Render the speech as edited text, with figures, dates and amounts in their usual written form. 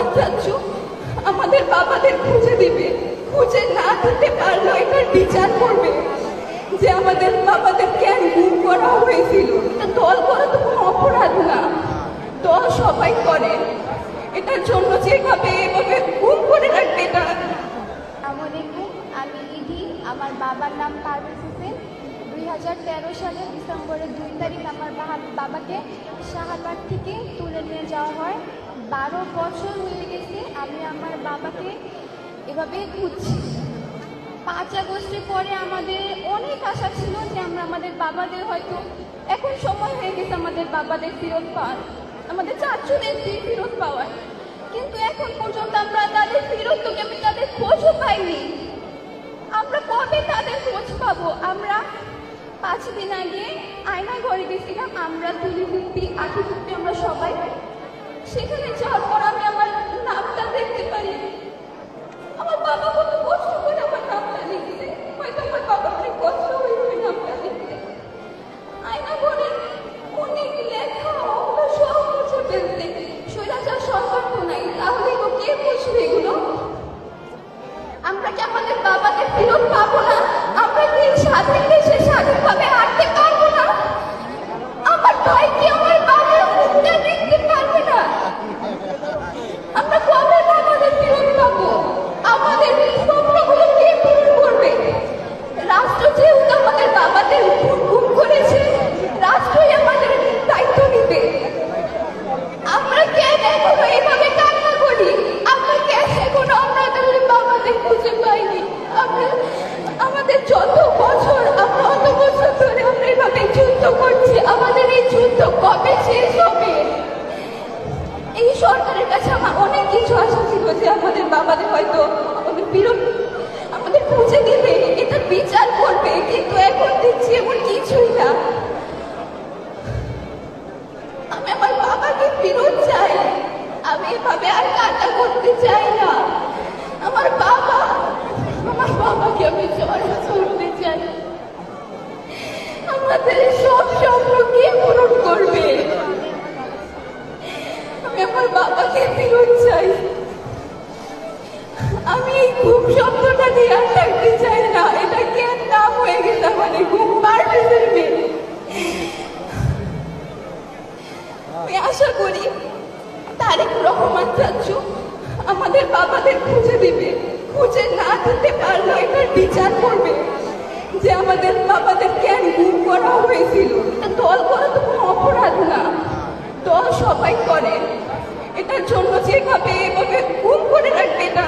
রহমান চাচু আমাদের বাবাদের খুঁজে দিবে, খুঁজে না দিতে পারলো এটার বিচার করবে যে আমাদের বাবাদের কেন গুম করা হয়েছিল। এটা দল করা তো কোনো অপরাধ না, দল সবাই করে। এটার জন্য যেভাবে এভাবে গুম করে রাখবে এটা। আসসালামু আলাইকুম, আমি ইডি। আমার বাবার নাম পারভেজ হোসেন। 2013 সালের ডিসেম্বরের 2 তারিখ আমার বাবাকে শাহবাগ থেকে তুলে নিয়ে যাওয়া হয়। 12 বছর হয়ে গেছে আমি আমার বাবাকে এভাবে খুঁজছি। 5 আগস্টের পরে আমাদের অনেক আশা ছিল যে আমরা আমাদের বাবাদের হয়তো এখন সময় হয়ে গেছে আমাদের বাবাদের ফেরত পাওয়ার, আমাদের চারজনের ফেরত পাওয়ার, কিন্তু এখন পর্যন্ত আমরা তাদের ফেরত তো আমি তাদের খোঁজও পাইনি। আমরা কবে তাদের খোঁজ পাবো? আমরা 5 দিন আগে আয়না ঘরে গেছিলাম, আমরা তুলিগুপ্তি আঁকিগুপ্তি আমরা সবাই। সেখানে যাওয়ার পর আমি আমার নামটা দেখতে পারি। আমার বাবা কত কষ্ট করে আমার নামটা লিখছে, হয়তো আমার বাবা অনেক কষ্ট হয়েছে নামটা লিখতে। আয়না ঘরে অনেক লেখা ওগুলো সব মুছে ফেলতে, স্বৈরাচার সরকার তো নাই, তাহলে কে বুঝবে এগুলো? আমরা কি আমাদের বাবাকে ফেরত পাবো না? আমরা কি স্বাধীন দেশে স্বাধীনভাবে হাঁটতে পারবো না? আমার ভাই কি আমার বাবার মুখটা দেখতে পারবে না? আমরা কবে বাবাদের ফেরত পাবো? আমাদের স্বপ্নগুলো কে পূরণ করবে? রাষ্ট্র যেহেতু আমাদের বাবাদের গুম করেছে, রাষ্ট্রই আমাদের দায়িত্ব নিবে। আমরা কেন এখনো এভাবে কান্না করি? আমরা কেন এখনো আমরা বাবাদের খুঁজে পাইনি? আমাদের যত বছর, আমরা অত বছর ধরে আমরা এভাবে যুদ্ধ করছি, আমাদের এই যুদ্ধ কবে শেষ হবে? এই সরকারের কাছে আমার অনেক কিছু আশা ছিল যে আমাদের বাবাদের হয়তো আমাদের খুঁজে দিবে, এটা বিচার করবে, কিন্তু এখন দেখছি এমন কিছুই না। আমি আমার বাবাকে ফেরত চাই, আমি এভাবে আর কান্না করতে চাই না। আমার বাবাকে আমি জড়িয়ে ধরতে চাই। আমাদের সব স্বপ্ন কে পূরণ করবে? আমি আমার বাবাকে ফেরত চাই। আমি এই ঘুম শব্দটা দিয়ে আর থাকতে চাই না। এটা কেন নাম হয়ে গেছে আমাদের ঘুম পারভেজের মেয়ে। আমি আশা করি তারেক রহমান চাচু আমাদের বাবাদের খুঁজে দিবে, খুঁজে না দিতে পারলো এটার বিচার করবে যে আমাদের বাবাদের কেন গুম করা হয়েছিল। এটা দল করা তো কোনো অপরাধ না, দল সবাই করে। এটার জন্য যেভাবে এভাবে গুম করে রাখবে এটা